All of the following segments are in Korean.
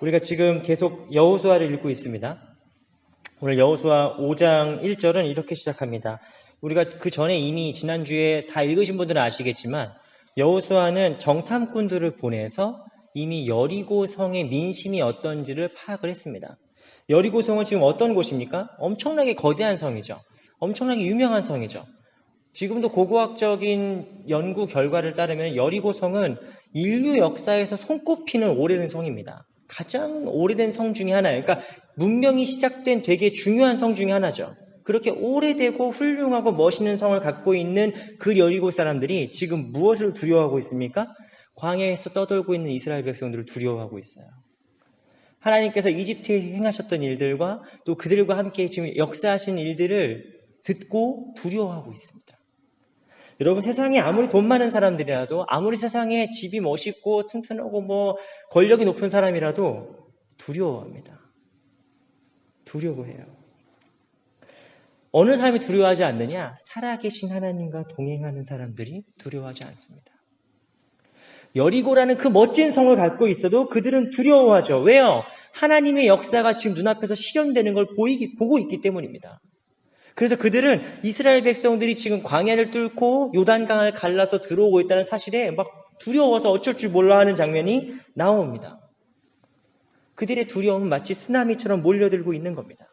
우리가 지금 계속 여호수아를 읽고 있습니다. 오늘 여호수아 5장 1절은 이렇게 시작합니다. 우리가 그 전에 이미 지난주에 다 읽으신 분들은 아시겠지만 여호수아는 정탐꾼들을 보내서 이미 여리고 성의 민심이 어떤지를 파악을 했습니다. 여리고 성은 지금 어떤 곳입니까? 엄청나게 거대한 성이죠. 엄청나게 유명한 성이죠. 지금도 고고학적인 연구 결과를 따르면 여리고 성은 인류 역사에서 손꼽히는 오래된 성입니다. 가장 오래된 성 중에 하나예요. 그러니까 문명이 시작된 되게 중요한 성 중에 하나죠. 그렇게 오래되고 훌륭하고 멋있는 성을 갖고 있는 그 여리고 사람들이 지금 무엇을 두려워하고 있습니까? 광야에서 떠돌고 있는 이스라엘 백성들을 두려워하고 있어요. 하나님께서 이집트에 행하셨던 일들과 또 그들과 함께 지금 역사하신 일들을 듣고 두려워하고 있습니다. 여러분, 세상에 아무리 돈 많은 사람들이라도, 아무리 세상에 집이 멋있고 튼튼하고 권력이 높은 사람이라도 두려워합니다. 두려워해요. 어느 사람이 두려워하지 않느냐? 살아계신 하나님과 동행하는 사람들이 두려워하지 않습니다. 여리고라는 그 멋진 성을 갖고 있어도 그들은 두려워하죠. 왜요? 하나님의 역사가 지금 눈앞에서 실현되는 걸 보고 있기 때문입니다. 그래서 그들은 이스라엘 백성들이 지금 광야를 뚫고 요단강을 갈라서 들어오고 있다는 사실에 막 두려워서 어쩔 줄 몰라 하는 장면이 나옵니다. 그들의 두려움은 마치 쓰나미처럼 몰려들고 있는 겁니다.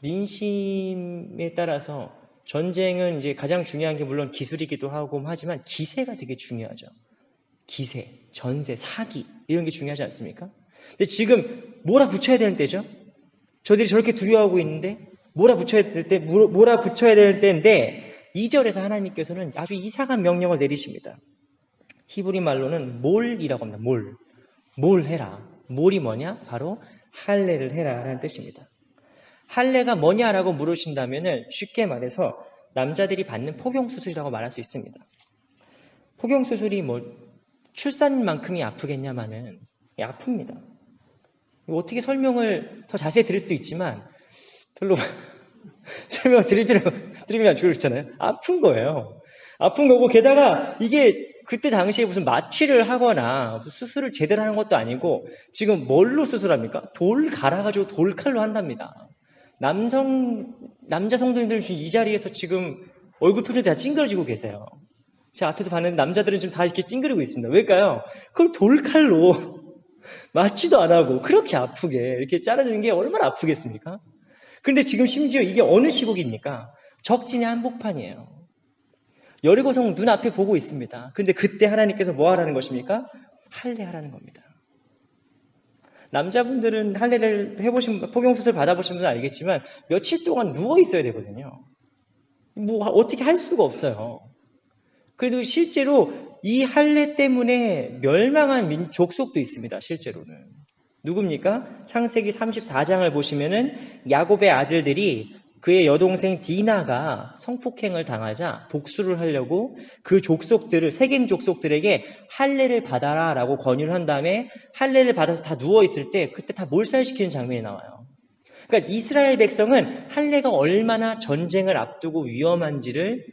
민심에 따라서 전쟁은 이제 가장 중요한 게 물론 기술이기도 하고 하지만 기세가 되게 중요하죠. 기세, 전세, 사기 이런 게 중요하지 않습니까? 근데 지금 몰아붙여야 되는 때죠. 저들이 저렇게 두려워하고 있는데 몰아붙여야 될 때인데 2절에서 하나님께서는 아주 이상한 명령을 내리십니다. 히브리 말로는 몰이라고 합니다. 뭘 해라. 몰이 뭐냐? 바로 할례를 해라라는 뜻입니다. 할례가 뭐냐라고 물으신다면 쉽게 말해서 남자들이 받는 포경수술이라고 말할 수 있습니다. 포경수술이 출산만큼이 아프겠냐마는 아픕니다. 어떻게 설명을 더 자세히 드릴 수도 있지만 별로 설명을 드리면 안 좋잖아요. 아픈 거예요. 아픈 거고 게다가 이게 그때 당시에 무슨 마취를 하거나 무슨 수술을 제대로 하는 것도 아니고 지금 뭘로 수술합니까? 돌 갈아가지고 돌칼로 한답니다. 남자 성도님들 이 자리에서 지금 얼굴 표정이 다 찡그러지고 계세요. 제 앞에서 봤는데 남자들은 지금 다 이렇게 찡그리고 있습니다. 왜일까요? 그걸 돌칼로 맞지도 안 하고 그렇게 아프게 이렇게 자르는 게 얼마나 아프겠습니까? 그런데 지금 심지어 이게 어느 시국입니까? 적진의 한복판이에요. 여리고성 눈앞에 보고 있습니다. 그런데 그때 하나님께서 뭐 하라는 것입니까? 할례하라는 겁니다. 남자분들은 할례를 포경수술 받아보신 분은 알겠지만 며칠 동안 누워 있어야 되거든요. 어떻게 할 수가 없어요. 그래도 실제로 이 할례 때문에 멸망한 족속도 있습니다. 실제로는. 누굽니까? 창세기 34장을 보시면은 야곱의 아들들이 그의 여동생 디나가 성폭행을 당하자 복수를 하려고 그 족속들을 세겜 족속들에게 할례를 받아라라고 권유를 한 다음에 할례를 받아서 다 누워 있을 때 그때 다 몰살시키는 장면이 나와요. 그러니까 이스라엘 백성은 할례가 얼마나 전쟁을 앞두고 위험한지를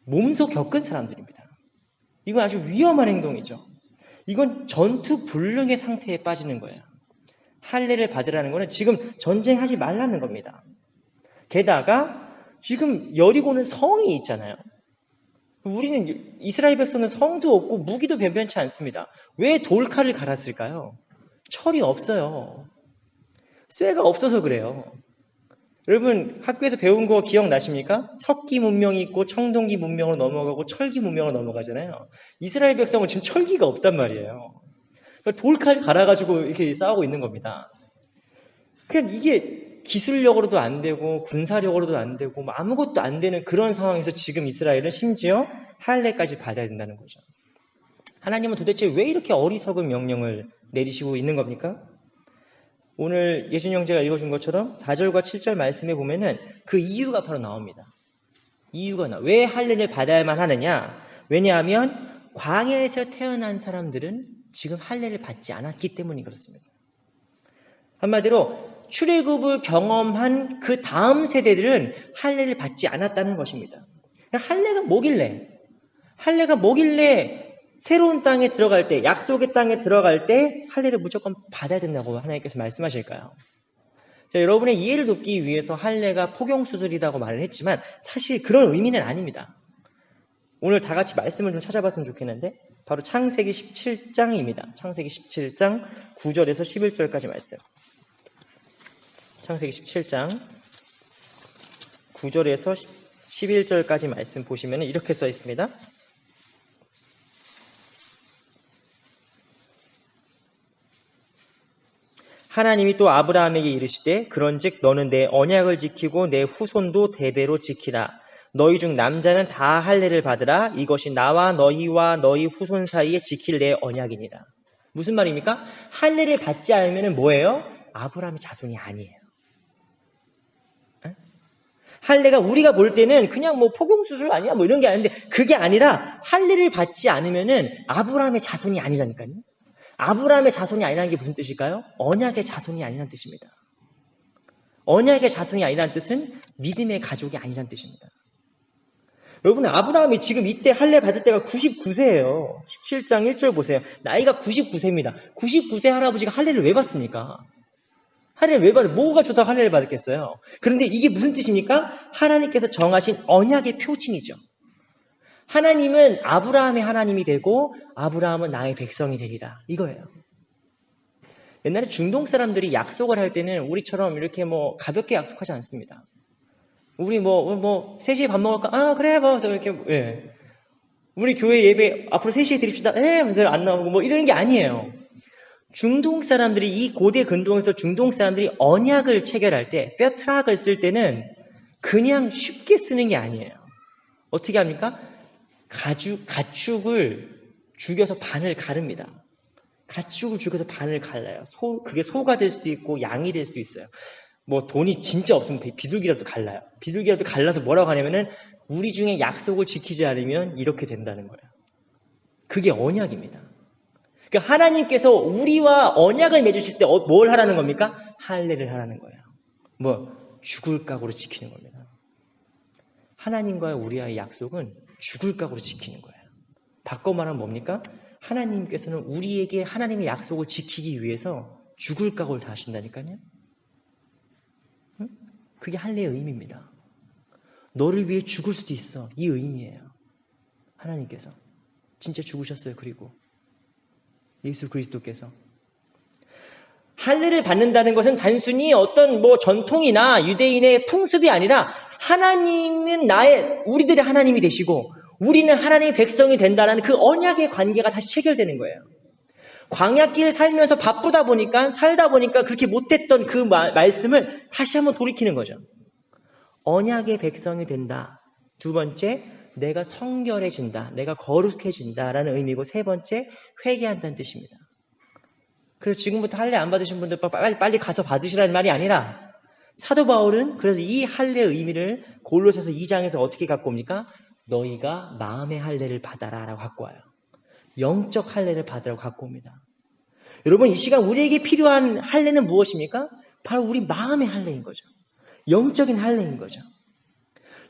몸소 겪은 사람들입니다. 이건 아주 위험한 행동이죠. 이건 전투불능의 상태에 빠지는 거예요. 할례를 받으라는 것은 지금 전쟁하지 말라는 겁니다. 게다가 지금 여리고는 성이 있잖아요. 우리는 이스라엘 백성은 성도 없고 무기도 변변치 않습니다. 왜 돌칼을 갈았을까요? 철이 없어요. 쇠가 없어서 그래요. 여러분 학교에서 배운 거 기억나십니까? 석기 문명이 있고 청동기 문명으로 넘어가고 철기 문명으로 넘어가잖아요. 이스라엘 백성은 지금 철기가 없단 말이에요. 돌칼 갈아가지고 이렇게 싸우고 있는 겁니다. 그냥 이게 기술력으로도 안 되고 군사력으로도 안 되고 아무것도 안 되는 그런 상황에서 지금 이스라엘은 심지어 할례까지 받아야 된다는 거죠. 하나님은 도대체 왜 이렇게 어리석은 명령을 내리시고 있는 겁니까? 오늘 예준 형제가 읽어준 것처럼 4절과 7절 말씀에 보면은 그 이유가 바로 나옵니다. 왜 할례를 받아야만 하느냐? 왜냐하면 광야에서 태어난 사람들은 지금 할례를 받지 않았기 때문이 그렇습니다. 한마디로 출애굽을 경험한 그 다음 세대들은 할례를 받지 않았다는 것입니다. 할례가 뭐길래 새로운 땅에 들어갈 때, 약속의 땅에 들어갈 때 할례를 무조건 받아야 된다고 하나님께서 말씀하실까요? 자, 여러분의 이해를 돕기 위해서 할례가 포경수술이라고 말을 했지만 사실 그런 의미는 아닙니다. 오늘 다 같이 말씀을 좀 찾아봤으면 좋겠는데 바로 창세기 17장입니다. 창세기 17장 9절에서 11절까지 말씀. 창세기 17장 9절에서 11절까지 말씀 보시면 이렇게 써 있습니다. 하나님이 또 아브라함에게 이르시되 그런즉 너는 내 언약을 지키고 내 후손도 대대로 지키라. 너희 중 남자는 다 할례를 받으라. 이것이 나와 너희와 너희 후손 사이에 지킬 내 언약이니라. 무슨 말입니까? 할례를 받지 않으면 뭐예요? 아브라함의 자손이 아니에요. 할례가 우리가 볼 때는 그냥 뭐 포경수술 아니야 뭐 이런 게 아닌데 그게 아니라 할례를 받지 않으면은 아브라함의 자손이 아니라니까요. 아브라함의 자손이 아니라는 게 무슨 뜻일까요? 언약의 자손이 아니라는 뜻입니다. 언약의 자손이 아니라는 뜻은 믿음의 가족이 아니라는 뜻입니다. 여러분 아브라함이 지금 이때 할례 받을 때가 99세예요. 17장 1절 보세요. 나이가 99세입니다. 99세 할아버지가 할례를 왜 받습니까? 할례를 왜 받아요? 뭐가 좋다고 할례를 받았겠어요? 그런데 이게 무슨 뜻입니까? 하나님께서 정하신 언약의 표징이죠. 하나님은 아브라함의 하나님이 되고 아브라함은 나의 백성이 되리라. 이거예요. 옛날에 중동 사람들이 약속을 할 때는 우리처럼 이렇게 뭐 가볍게 약속하지 않습니다. 우리 3시에 밥 먹을까? 아, 그래, 이렇게, 예. 우리 교회 예배 앞으로 3시에 드립시다. 무슨 안 나오고 뭐 이런 게 아니에요. 중동 사람들이 이 고대 근동에서 중동 사람들이 언약을 체결할 때, 페트락을 쓸 때는 그냥 쉽게 쓰는 게 아니에요. 어떻게 합니까? 가축을 죽여서 반을 가릅니다. 가축을 죽여서 반을 갈라요. 그게 소가 될 수도 있고 양이 될 수도 있어요. 뭐 돈이 진짜 없으면 비둘기라도 갈라요. 비둘기라도 갈라서 뭐라고 하냐면은 우리 중에 약속을 지키지 않으면 이렇게 된다는 거예요. 그게 언약입니다. 그러니까 하나님께서 우리와 언약을 맺으실 때 뭘 하라는 겁니까? 할례를 하라는 거예요. 죽을 각오로 지키는 겁니다. 하나님과의 우리와의 약속은 죽을 각오로 지키는 거예요. 바꿔 말하면 뭡니까? 하나님께서는 우리에게 하나님의 약속을 지키기 위해서 죽을 각오를 다 하신다니까요. 그게 할례의 의미입니다. 너를 위해 죽을 수도 있어. 이 의미예요. 하나님께서 진짜 죽으셨어요. 그리고 예수 그리스도께서 할례를 받는다는 것은 단순히 어떤 전통이나 유대인의 풍습이 아니라 하나님은 우리들의 하나님이 되시고 우리는 하나님의 백성이 된다는 그 언약의 관계가 다시 체결되는 거예요. 광야길 살면서 살다 보니까 그렇게 못했던 그 말씀을 다시 한번 돌이키는 거죠. 언약의 백성이 된다. 두 번째, 내가 성결해진다. 내가 거룩해진다라는 의미고 세 번째, 회개한다는 뜻입니다. 그래서 지금부터 할례 안 받으신 분들 빨리 가서 받으시라는 말이 아니라 사도 바울은 그래서 이 할례의 의미를 골로새서 2장에서 어떻게 갖고 옵니까? 너희가 마음의 할례를 받아라 라고 갖고 와요. 영적 할례를 받으라고 갖고 옵니다. 여러분 이 시간 우리에게 필요한 할례는 무엇입니까? 바로 우리 마음의 할례인 거죠. 영적인 할례인 거죠.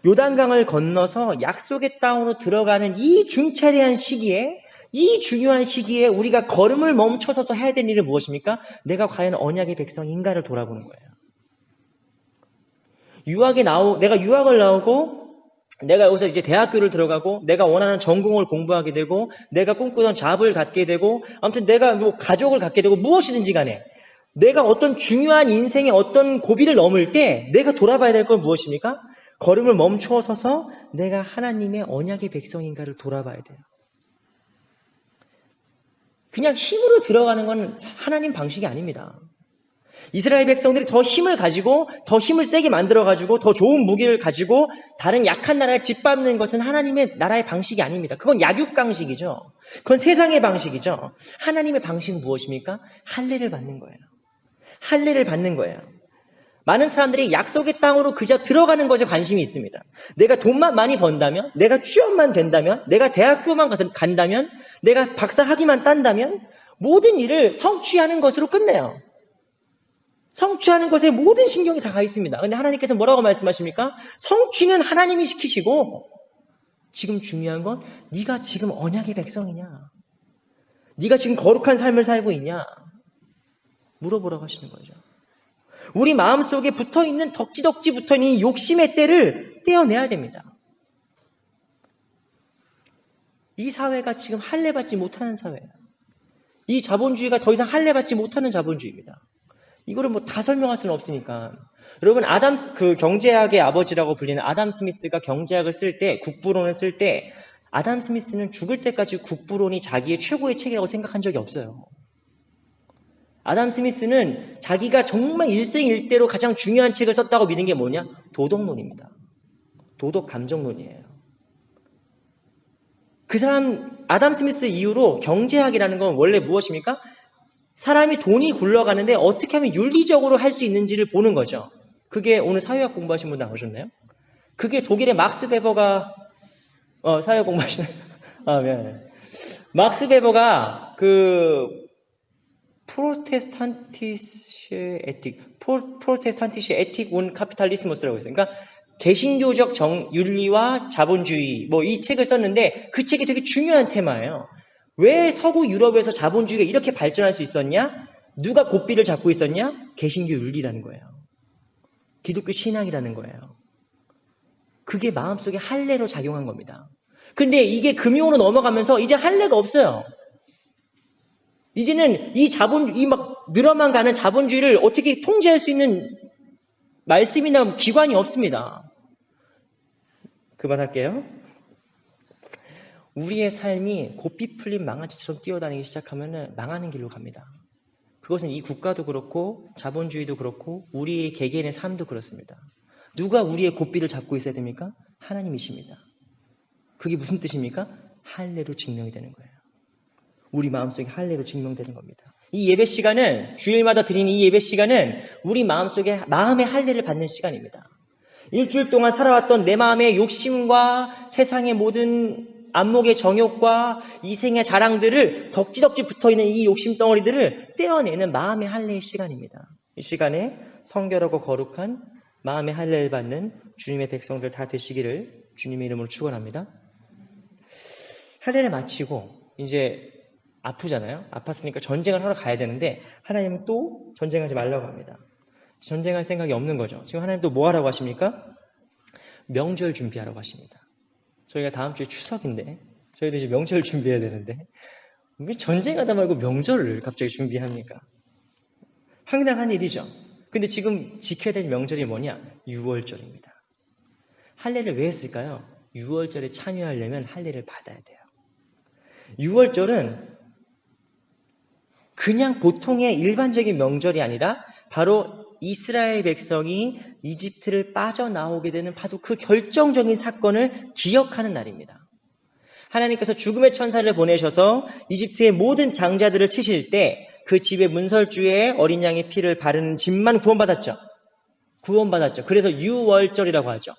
요단강을 건너서 약속의 땅으로 들어가는 이 중차대한 시기에 이 중요한 시기에 우리가 걸음을 멈춰서서 해야 되는 일은 무엇입니까? 내가 과연 언약의 백성인가를 돌아보는 거예요. 내가 유학을 나오고 내가 여기서 이제 대학교를 들어가고 내가 원하는 전공을 공부하게 되고 내가 꿈꾸던 잡을 갖게 되고 아무튼 내가 가족을 갖게 되고 무엇이든지 간에 내가 어떤 중요한 인생의 어떤 고비를 넘을 때 내가 돌아봐야 될 건 무엇입니까? 걸음을 멈추어 서서 내가 하나님의 언약의 백성인가를 돌아봐야 돼요. 그냥 힘으로 들어가는 건 하나님 방식이 아닙니다. 이스라엘 백성들이 더 힘을 가지고 더 힘을 세게 만들어가지고 더 좋은 무기를 가지고 다른 약한 나라를 짓밟는 것은 하나님의 나라의 방식이 아닙니다. 그건 약육 방식이죠. 그건 세상의 방식이죠. 하나님의 방식은 무엇입니까? 할례를 받는 거예요. 할례를 받는 거예요. 많은 사람들이 약속의 땅으로 그저 들어가는 것에 관심이 있습니다. 내가 돈만 많이 번다면, 내가 취업만 된다면, 내가 대학교만 간다면, 내가 박사 학위만 딴다면 모든 일을 성취하는 것으로 끝내요. 성취하는 것에 모든 신경이 다 가 있습니다. 그런데 하나님께서 뭐라고 말씀하십니까? 성취는 하나님이 시키시고 지금 중요한 건 네가 지금 언약의 백성이냐? 네가 지금 거룩한 삶을 살고 있냐? 물어보라고 하시는 거죠. 우리 마음속에 붙어있는 덕지덕지 붙어있는 이 욕심의 때를 떼어내야 됩니다. 이 사회가 지금 할례받지 못하는 사회예요. 이 자본주의가 더 이상 할례받지 못하는 자본주의입니다. 이거를 뭐 다 설명할 수는 없으니까. 여러분, 그 경제학의 아버지라고 불리는 아담 스미스가 경제학을 쓸 때, 국부론을 쓸 때, 아담 스미스는 죽을 때까지 국부론이 자기의 최고의 책이라고 생각한 적이 없어요. 아담 스미스는 자기가 정말 일생일대로 가장 중요한 책을 썼다고 믿는 게 뭐냐? 도덕론입니다. 도덕 감정론이에요. 그 사람, 아담 스미스 이후로 경제학이라는 건 원래 무엇입니까? 사람이 돈이 굴러가는데 어떻게 하면 윤리적으로 할 수 있는지를 보는 거죠. 그게 오늘 사회학 공부하신 분 나오셨나요? 그게 독일의 막스 베버가 사회학 공부하시는 미안해. 막스 베버가 그 프로테스탄티시의 에틱 온 카피탈리스무스라고 있어요. 그러니까 개신교적 윤리와 자본주의 이 책을 썼는데 그 책이 되게 중요한 테마예요. 왜 서구 유럽에서 자본주의가 이렇게 발전할 수 있었냐? 누가 고삐를 잡고 있었냐? 개신교 윤리라는 거예요. 기독교 신앙이라는 거예요. 그게 마음속에 할례로 작용한 겁니다. 근데 이게 금융으로 넘어가면서 이제 할례가 없어요. 이제는 이 막 늘어만 가는 자본주의를 어떻게 통제할 수 있는 말씀이나 기관이 없습니다. 그만할게요. 우리의 삶이 고삐 풀린 망아지처럼 뛰어다니기 시작하면 망하는 길로 갑니다. 그것은 이 국가도 그렇고 자본주의도 그렇고 우리의 개개인의 삶도 그렇습니다. 누가 우리의 고삐를 잡고 있어야 됩니까? 하나님이십니다. 그게 무슨 뜻입니까? 할례로 증명이 되는 거예요. 우리 마음속에 할례로 증명되는 겁니다. 이 예배 시간은, 주일마다 드리는 이 예배 시간은 우리 마음속에 마음의 할례를 받는 시간입니다. 일주일 동안 살아왔던 내 마음의 욕심과 세상의 모든 안목의 정욕과 이생의 자랑들을 덕지덕지 붙어있는 이 욕심 덩어리들을 떼어내는 마음의 할례의 시간입니다. 이 시간에 성결하고 거룩한 마음의 할례를 받는 주님의 백성들 다 되시기를 주님의 이름으로 축원합니다. 할례를 마치고 이제 아프잖아요. 아팠으니까 전쟁을 하러 가야 되는데 하나님은 또 전쟁하지 말라고 합니다. 전쟁할 생각이 없는 거죠. 지금 하나님 또 뭐 하라고 하십니까? 명절 준비하라고 하십니다. 저희가 다음 주에 추석인데 저희도 이제 명절 준비해야 되는데 왜 전쟁하다 말고 명절을 갑자기 준비합니까? 황당한 일이죠. 근데 지금 지켜야 될 명절이 뭐냐? 6월절입니다. 할례를 왜 했을까요? 6월절에 참여하려면 할례를 받아야 돼요. 6월절은 그냥 보통의 일반적인 명절이 아니라 바로 이스라엘 백성이 이집트를 빠져나오게 되는 바로 그 결정적인 사건을 기억하는 날입니다. 하나님께서 죽음의 천사를 보내셔서 이집트의 모든 장자들을 치실 때 그 집의 문설주에 어린 양의 피를 바르는 집만 구원받았죠. 그래서 6월절이라고 하죠.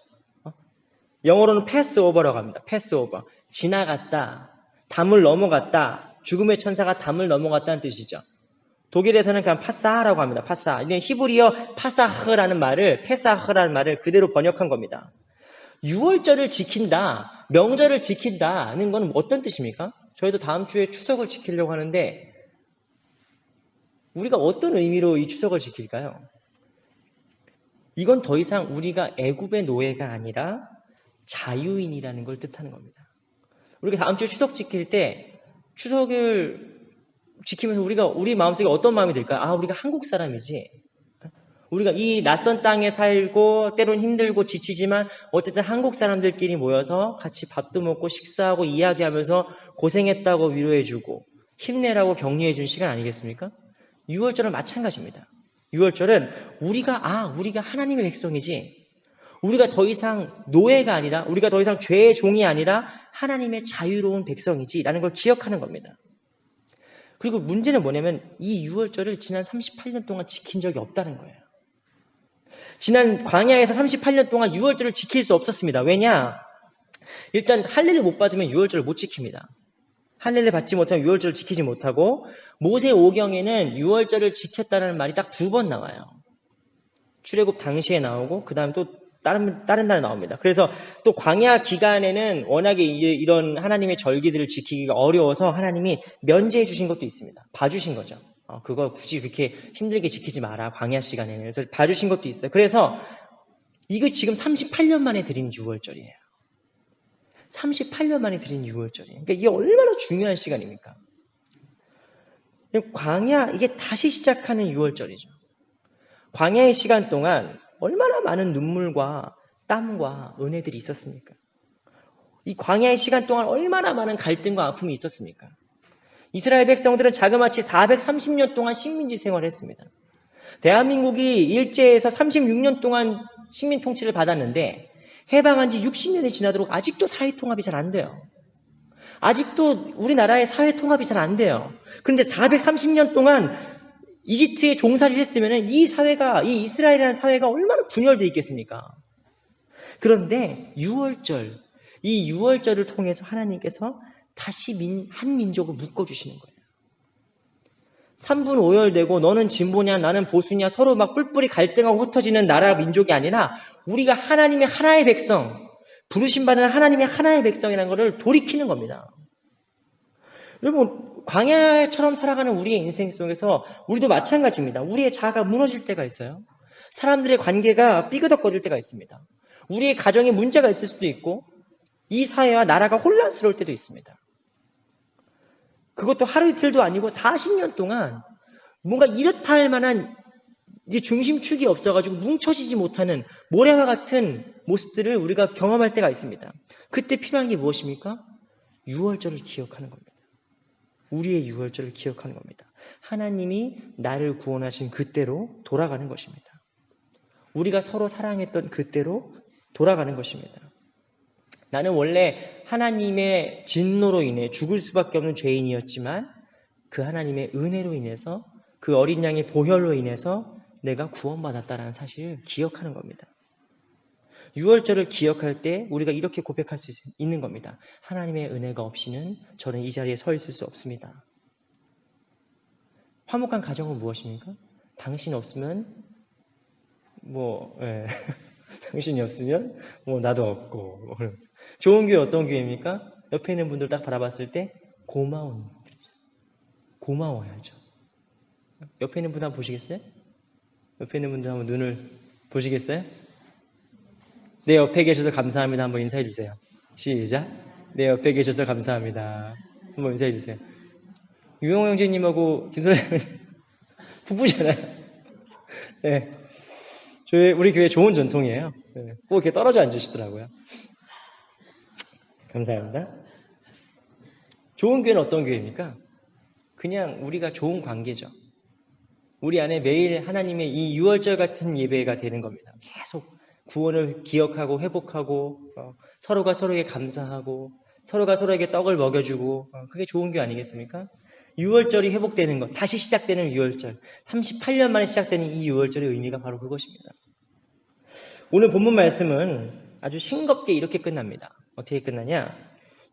영어로는 패스오버라고 합니다. 패스오버. 지나갔다. 담을 넘어갔다. 죽음의 천사가 담을 넘어갔다는 뜻이죠. 독일에서는 그냥 파사라고 합니다. 파사. 이게 히브리어 파사흐라는 말을, 페사흐라는 말을 그대로 번역한 겁니다. 6월절을 지킨다, 명절을 지킨다는 건 어떤 뜻입니까? 저희도 다음 주에 추석을 지키려고 하는데 우리가 어떤 의미로 이 추석을 지킬까요? 이건 더 이상 우리가 애굽의 노예가 아니라 자유인이라는 걸 뜻하는 겁니다. 우리가 다음 주에 추석 지킬 때 추석을 지키면서 우리 마음속에 어떤 마음이 들까요? 아, 우리가 한국 사람이지. 우리가 이 낯선 땅에 살고 때론 힘들고 지치지만 어쨌든 한국 사람들끼리 모여서 같이 밥도 먹고 식사하고 이야기하면서 고생했다고 위로해주고 힘내라고 격려해준 시간 아니겠습니까? 6월절은 마찬가지입니다. 6월절은 우리가 하나님의 백성이지, 우리가 더 이상 노예가 아니라, 우리가 더 이상 죄의 종이 아니라 하나님의 자유로운 백성이지라는 걸 기억하는 겁니다. 그리고 문제는 뭐냐면 이 6월절을 지난 38년 동안 지킨 적이 없다는 거예요. 지난 광야에서 38년 동안 6월절을 지킬 수 없었습니다. 왜냐? 일단 할례를 못 받으면 6월절을 못 지킵니다. 할례를 받지 못하면 6월절을 지키지 못하고 모세오경에는 6월절을 지켰다는 말이 딱 2번 나와요. 출애굽 당시에 나오고 그 다음 또 다른 날에 나옵니다. 그래서 또 광야 기간에는 워낙에 이제 이런 하나님의 절기들을 지키기가 어려워서 하나님이 면제해 주신 것도 있습니다. 봐주신 거죠. 그거 굳이 그렇게 힘들게 지키지 마라. 광야 시간에는. 그래서 봐주신 것도 있어요. 그래서 이거 지금 38년 만에 드린 유월절이에요. 38년 만에 드린 유월절이에요. 그러니까 이게 얼마나 중요한 시간입니까? 광야, 이게 다시 시작하는 유월절이죠. 광야의 시간 동안 얼마나 많은 눈물과 땀과 은혜들이 있었습니까? 이 광야의 시간 동안 얼마나 많은 갈등과 아픔이 있었습니까? 이스라엘 백성들은 자그마치 430년 동안 식민지 생활을 했습니다. 대한민국이 일제에서 36년 동안 식민 통치를 받았는데 해방한 지 60년이 지나도록 아직도 사회통합이 잘 안 돼요. 아직도 우리나라의 사회통합이 잘 안 돼요. 그런데 430년 동안 이집트에 종살이를 했으면 이 사회가, 이 이스라엘이라는 사회가 얼마나 분열되어 있겠습니까? 그런데 이 유월절을 통해서 하나님께서 다시 한 민족을 묶어주시는 거예요. 3분 5열되고 너는 진보냐 나는 보수냐 서로 막 뿔뿔이 갈등하고 흩어지는 나라 민족이 아니라 우리가 하나님의 하나의 백성, 부르심받은 하나님의 하나의 백성이라는 것을 돌이키는 겁니다. 여러분, 광야처럼 살아가는 우리의 인생 속에서 우리도 마찬가지입니다. 우리의 자아가 무너질 때가 있어요. 사람들의 관계가 삐그덕거릴 때가 있습니다. 우리의 가정에 문제가 있을 수도 있고 이 사회와 나라가 혼란스러울 때도 있습니다. 그것도 하루 이틀도 아니고 40년 동안 뭔가 이렇다 할 만한 중심축이 없어가지고 뭉쳐지지 못하는 모래와 같은 모습들을 우리가 경험할 때가 있습니다. 그때 필요한 게 무엇입니까? 유월절을 기억하는 겁니다. 우리의 유월절을 기억하는 겁니다. 하나님이 나를 구원하신 그때로 돌아가는 것입니다. 우리가 서로 사랑했던 그때로 돌아가는 것입니다. 나는 원래 하나님의 진노로 인해 죽을 수밖에 없는 죄인이었지만 그 하나님의 은혜로 인해서 그 어린 양의 보혈로 인해서 내가 구원받았다는 사실을 기억하는 겁니다. 유월절을 기억할 때 우리가 이렇게 고백할 수 있는 겁니다. 하나님의 은혜가 없이는 저는 이 자리에 서 있을 수 없습니다. 화목한 가정은 무엇입니까? 당신 없으면 당신이 없으면 나도 없고. 좋은 교회 어떤 교회입니까? 옆에 있는 분들 딱 바라봤을 때 고마워야죠. 옆에 있는 분 한번 보시겠어요? 옆에 있는 분들 한번 눈을 보시겠어요? 내 옆에 계셔서 감사합니다. 한번 인사해 주세요. 시작. 내 옆에 계셔서 감사합니다. 한번 인사해 주세요. 유영호 형제님하고 김선생님 부부잖아요. 네. 우리 교회 좋은 전통이에요. 네. 꼭 이렇게 떨어져 앉으시더라고요. 감사합니다. 좋은 교회는 어떤 교회입니까? 그냥 우리가 좋은 관계죠. 우리 안에 매일 하나님의 이 유월절 같은 예배가 되는 겁니다. 계속 구원을 기억하고 회복하고 서로가 서로에게 감사하고 서로가 서로에게 떡을 먹여주고 그게 좋은 교회 아니겠습니까? 유월절이 회복되는 것, 다시 시작되는 유월절, 38년 만에 시작되는 이 유월절의 의미가 바로 그것입니다. 오늘 본문 말씀은 아주 싱겁게 이렇게 끝납니다. 어떻게 끝나냐?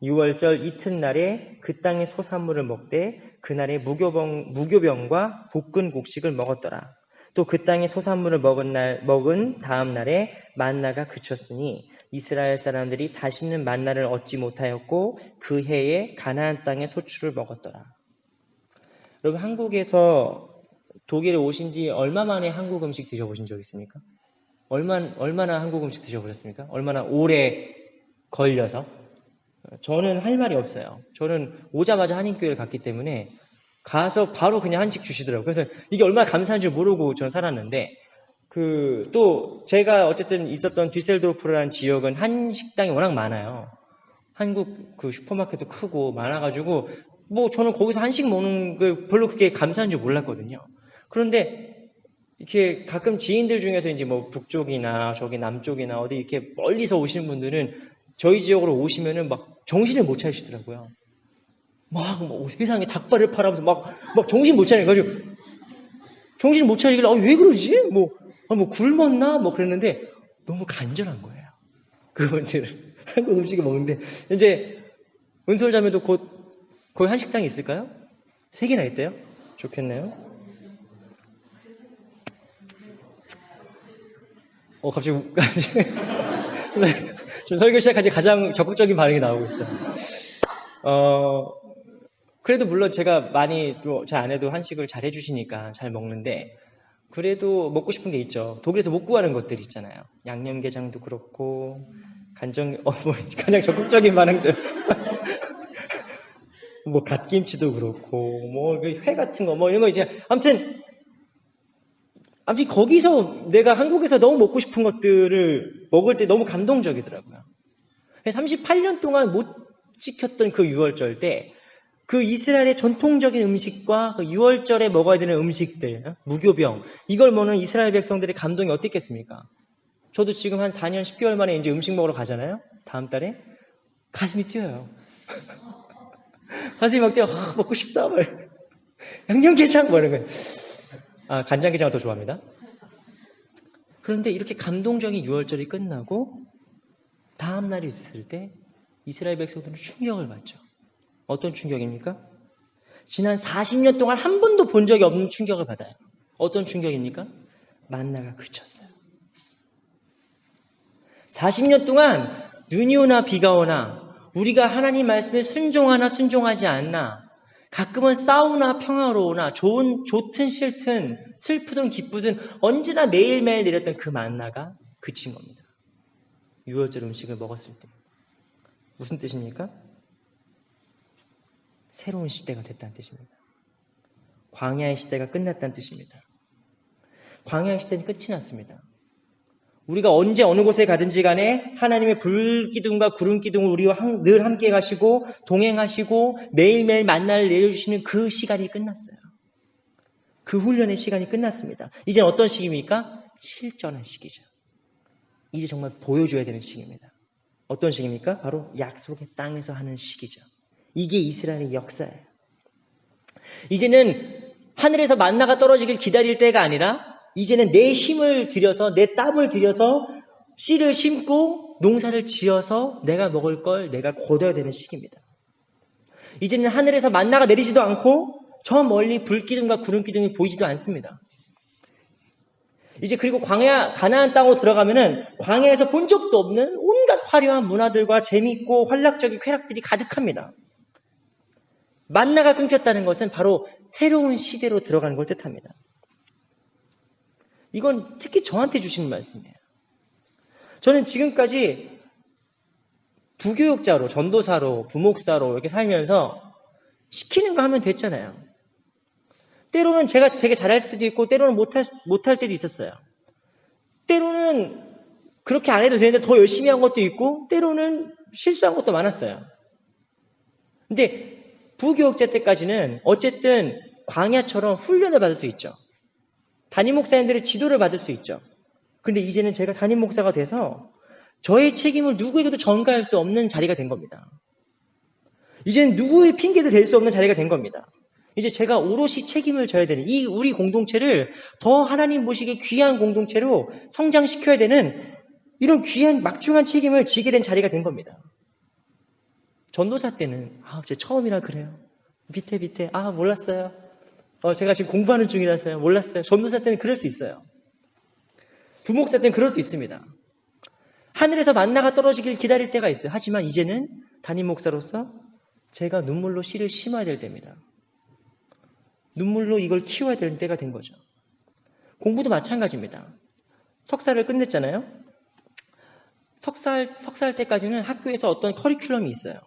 유월절 이튿날에 그 땅의 소산물을 먹되 그날에 무교병과 볶은 곡식을 먹었더라. 또 그 땅의 소산물을 먹은 다음 날에 만나가 그쳤으니 이스라엘 사람들이 다시는 만나를 얻지 못하였고 그 해에 가나안 땅의 소출을 먹었더라. 여러분, 한국에서 독일에 오신 지 얼마 만에 한국 음식 드셔보신 적 있습니까? 얼마나 한국 음식 드셔보셨습니까? 얼마나 오래 걸려서? 저는 할 말이 없어요. 저는 오자마자 한인교회를 갔기 때문에 가서 바로 그냥 한식 주시더라고요. 그래서 이게 얼마나 감사한 줄 모르고 저는 살았는데 또 제가 어쨌든 있었던 뒤셀도르프라는 지역은 한식당이 워낙 많아요. 한국 그 슈퍼마켓도 크고 많아가지고 저는 거기서 한식 먹는 거 별로 그렇게 감사한 줄 몰랐거든요. 그런데 이렇게 가끔 지인들 중에서 이제 북쪽이나 저기 남쪽이나 어디 이렇게 멀리서 오시는 분들은 저희 지역으로 오시면은 막 정신을 못 차리시더라고요. 세상에 닭발을 팔아면서 막 정신 못 차려가지고 정신 못 차리길래 왜 그러지? 굶었나? 그랬는데 너무 간절한 거예요. 그분들은 한국 음식을 먹는데 이제 은솔자매도 곧 거기 한식당이 있을까요? 3개나 있대요? 좋겠네요. 갑자기 좀 설교 시작한 지 가장 적극적인 반응이 나오고 있어요. 그래도 물론 제가 많이 제 아내도 한식을 잘 해주시니까 잘 먹는데 그래도 먹고 싶은 게 있죠. 독일에서 못 구하는 것들 있잖아요. 양념게장도 그렇고 뭐 가장 적극적인 반응들 뭐 갓김치도 그렇고 뭐 회 같은 거 뭐 이런 거 이제 아무튼 거기서 내가 한국에서 너무 먹고 싶은 것들을 먹을 때 너무 감동적이더라고요. 38년 동안 못 지켰던 그 6월절 때 그 이스라엘의 전통적인 음식과 그 6월절에 먹어야 되는 음식들, 무교병, 이걸 먹는 이스라엘 백성들의 감동이 어땠겠습니까? 저도 지금 한 4년 10개월 만에 이제 음식 먹으러 가잖아요. 다음 달에 가슴이 뛰어요. 가슴이 막 뛰어. 먹고 싶다. 양념게장 뭐 이런 거. 간장게장을 더 좋아합니다. 그런데 이렇게 감동적인 6월절이 끝나고 다음 날이 있을 때 이스라엘 백성들은 충격을 받죠. 어떤 충격입니까? 지난 40년 동안 한 번도 본 적이 없는 충격을 받아요. 어떤 충격입니까? 만나가 그쳤어요. 40년 동안 눈이 오나 비가 오나 우리가 하나님 말씀에 순종하나 순종하지 않나 가끔은 싸우나 평화로우나 좋든 싫든 슬프든 기쁘든 언제나 매일매일 내렸던 그 만나가 그친 겁니다. 6월절 음식을 먹었을 때 무슨 뜻입니까? 새로운 시대가 됐다는 뜻입니다. 광야의 시대가 끝났다는 뜻입니다. 광야의 시대는 끝이 났습니다. 우리가 언제 어느 곳에 가든지 간에 하나님의 불기둥과 구름기둥을 우리와 늘 함께 가시고 동행하시고 매일매일 만나를 내려주시는 그 시간이 끝났어요. 그 훈련의 시간이 끝났습니다. 이제는 어떤 시기입니까? 실전한 시기죠. 이제 정말 보여줘야 되는 시기입니다. 어떤 시기입니까? 바로 약속의 땅에서 하는 시기죠. 이게 이스라엘의 역사예요. 이제는 하늘에서 만나가 떨어지길 기다릴 때가 아니라 이제는 내 힘을 들여서 내 땀을 들여서 씨를 심고 농사를 지어서 내가 먹을 걸 내가 거둬야 되는 시기입니다. 이제는 하늘에서 만나가 내리지도 않고 저 멀리 불기둥과 구름기둥이 보이지도 않습니다. 이제 그리고 가나안 땅으로 들어가면은 광야에서 본 적도 없는 온갖 화려한 문화들과 재미있고 활락적인 쾌락들이 가득합니다. 만나가 끊겼다는 것은 바로 새로운 시대로 들어가는 걸 뜻합니다. 이건 특히 저한테 주시는 말씀이에요. 저는 지금까지 부교육자로, 전도사로, 부목사로 이렇게 살면서 시키는 거 하면 됐잖아요. 때로는 제가 되게 잘할 수도 있고 때로는 못할 때도 있었어요. 때로는 그렇게 안 해도 되는데 더 열심히 한 것도 있고 때로는 실수한 것도 많았어요. 근데 부교육자 때까지는 어쨌든 광야처럼 훈련을 받을 수 있죠. 담임 목사님들의 지도를 받을 수 있죠. 근데 이제는 제가 담임 목사가 돼서 저의 책임을 누구에게도 전가할 수 없는 자리가 된 겁니다. 이제는 누구의 핑계도 될 수 없는 자리가 된 겁니다. 이제 제가 오롯이 책임을 져야 되는 이 우리 공동체를 더 하나님 보시기에 귀한 공동체로 성장시켜야 되는 이런 귀한 막중한 책임을 지게 된 자리가 된 겁니다. 전도사 때는 제 처음이라 그래요. 밑에 몰랐어요. 제가 지금 공부하는 중이라서요. 몰랐어요. 전도사 때는 그럴 수 있어요. 부목사 때는 그럴 수 있습니다. 하늘에서 만나가 떨어지길 기다릴 때가 있어요. 하지만 이제는 담임 목사로서 제가 눈물로 씨를 심어야 될 때입니다. 눈물로 이걸 키워야 될 때가 된 거죠. 공부도 마찬가지입니다. 석사를 끝냈잖아요. 석사할 때까지는 학교에서 어떤 커리큘럼이 있어요.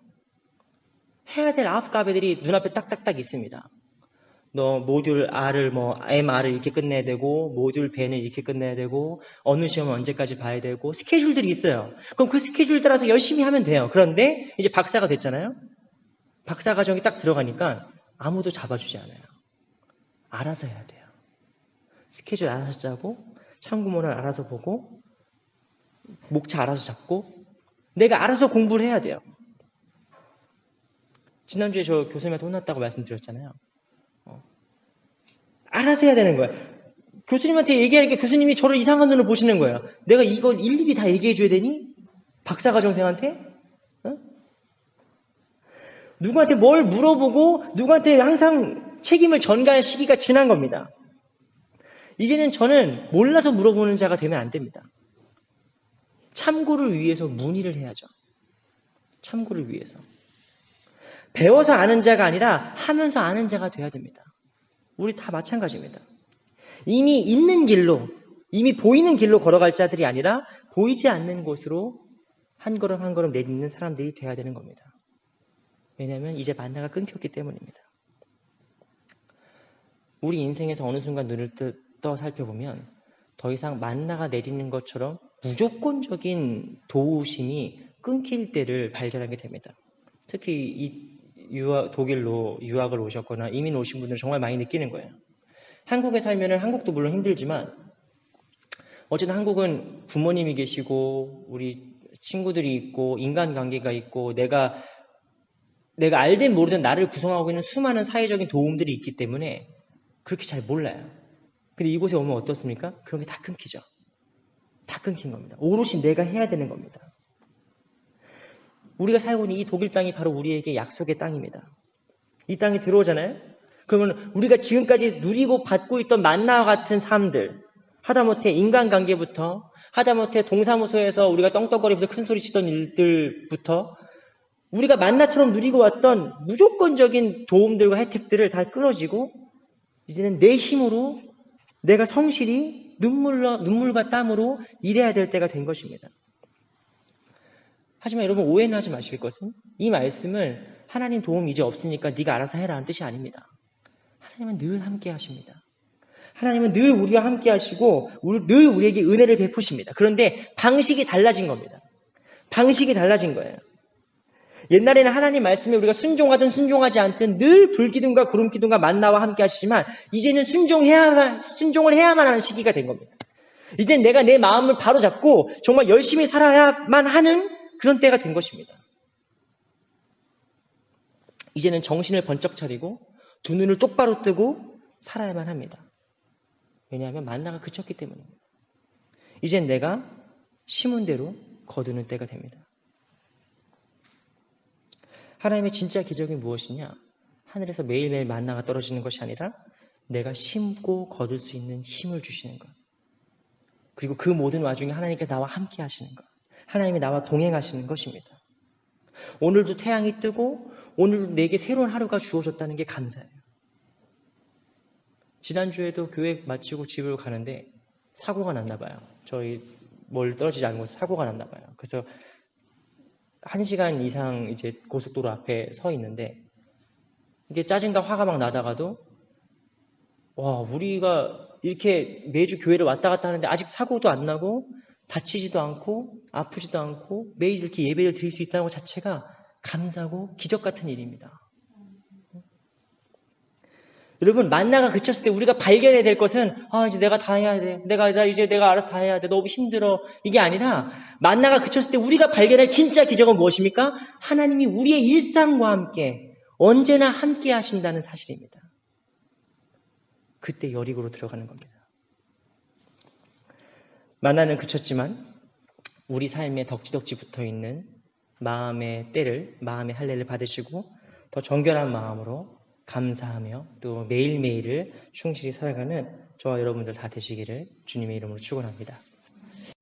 해야 될 아프가베들이 눈앞에 딱딱딱 있습니다. 너 모듈 R을 MR을 이렇게 끝내야 되고 모듈 B는 이렇게 끝내야 되고 어느 시험은 언제까지 봐야 되고 스케줄들이 있어요. 그럼 그 스케줄 따라서 열심히 하면 돼요. 그런데 이제 박사가 됐잖아요. 박사 과정이 딱 들어가니까 아무도 잡아주지 않아요. 알아서 해야 돼요. 스케줄 알아서 짜고 참고문을 알아서 보고 목차 알아서 잡고 내가 알아서 공부를 해야 돼요. 지난주에 저 교수님한테 혼났다고 말씀드렸잖아요. 알아서 해야 되는 거예요. 교수님한테 얘기하니까 교수님이 저를 이상한 눈으로 보시는 거예요. 내가 이걸 일일이 다 얘기해줘야 되니? 박사과정생한테? 누구한테 뭘 물어보고 누구한테 항상 책임을 전가할 시기가 지난 겁니다. 이제는 저는 몰라서 물어보는 자가 되면 안 됩니다. 참고를 위해서 문의를 해야죠. 참고를 위해서. 배워서 아는 자가 아니라 하면서 아는 자가 돼야 됩니다. 우리 다 마찬가지입니다. 이미 있는 길로, 이미 보이는 길로 걸어갈 자들이 아니라 보이지 않는 곳으로 한 걸음 한 걸음 내딛는 사람들이 돼야 되는 겁니다. 왜냐하면 이제 만나가 끊겼기 때문입니다. 우리 인생에서 어느 순간 눈을 떠 살펴보면 더 이상 만나가 내리는 것처럼 무조건적인 도우심이 끊길 때를 발견하게 됩니다. 특히 이 독일로 유학을 오셨거나 이민 오신 분들은 정말 많이 느끼는 거예요. 한국에 살면 한국도 물론 힘들지만 어쨌든 한국은 부모님이 계시고 우리 친구들이 있고 인간관계가 있고 내가 알든 모르든 나를 구성하고 있는 수많은 사회적인 도움들이 있기 때문에 그렇게 잘 몰라요. 근데 이곳에 오면 어떻습니까? 그런 게 다 끊기죠. 다 끊긴 겁니다. 오롯이 내가 해야 되는 겁니다. 우리가 살고 있는 이 독일 땅이 바로 우리에게 약속의 땅입니다. 이 땅에 들어오잖아요? 그러면 우리가 지금까지 누리고 받고 있던 만나와 같은 삶들, 하다못해 인간관계부터, 하다못해 동사무소에서 우리가 떵떵거리면서 큰소리 치던 일들부터 우리가 만나처럼 누리고 왔던 무조건적인 도움들과 혜택들을 다 끊어지고 이제는 내 힘으로 내가 성실히 눈물과 땀으로 일해야 될 때가 된 것입니다. 하지만 여러분 오해는 하지 마실 것은 이 말씀은 하나님 도움 이제 없으니까 네가 알아서 해라 하는 뜻이 아닙니다. 하나님은 늘 함께 하십니다. 하나님은 늘 우리와 함께 하시고 늘 우리에게 은혜를 베푸십니다. 그런데 방식이 달라진 겁니다. 방식이 달라진 거예요. 옛날에는 하나님 말씀에 우리가 순종하든 순종하지 않든 늘 불기둥과 구름기둥과 만나와 함께 하시지만 이제는 순종을 해야만 하는 시기가 된 겁니다. 이제 내가 내 마음을 바로 잡고 정말 열심히 살아야만 하는 그런 때가 된 것입니다. 이제는 정신을 번쩍 차리고 두 눈을 똑바로 뜨고 살아야만 합니다. 왜냐하면 만나가 그쳤기 때문입니다. 이젠 내가 심은 대로 거두는 때가 됩니다. 하나님의 진짜 기적이 무엇이냐? 하늘에서 매일매일 만나가 떨어지는 것이 아니라 내가 심고 거둘 수 있는 힘을 주시는 것. 그리고 그 모든 와중에 하나님께서 나와 함께 하시는 것. 하나님이 나와 동행하시는 것입니다. 오늘도 태양이 뜨고 오늘도 내게 새로운 하루가 주어졌다는 게 감사해요. 지난주에도 교회 마치고 집으로 가는데 사고가 났나 봐요. 저희 멀리 떨어지지 않은 곳에 사고가 났나 봐요. 그래서 1시간 이상 이제 고속도로 앞에 서 있는데 이게 짜증과 화가 막 나다가도 와, 우리가 이렇게 매주 교회를 왔다 갔다 하는데 아직 사고도 안 나고 다치지도 않고 아프지도 않고 매일 이렇게 예배를 드릴 수 있다는 것 자체가 감사하고 기적 같은 일입니다. 여러분, 만나가 그쳤을 때 우리가 발견해야 될 것은 이제 내가 다 해야 돼. 이제 내가 알아서 다 해야 돼. 너무 힘들어. 이게 아니라 만나가 그쳤을 때 우리가 발견할 진짜 기적은 무엇입니까? 하나님이 우리의 일상과 함께 언제나 함께 하신다는 사실입니다. 그때 여리고로 들어가는 겁니다. 만나는 그쳤지만 우리 삶에 덕지덕지 붙어있는 마음의 때를, 마음의 할례를 받으시고 더 정결한 마음으로 감사하며 또 매일매일을 충실히 살아가는 저와 여러분들 다 되시기를 주님의 이름으로 축원합니다.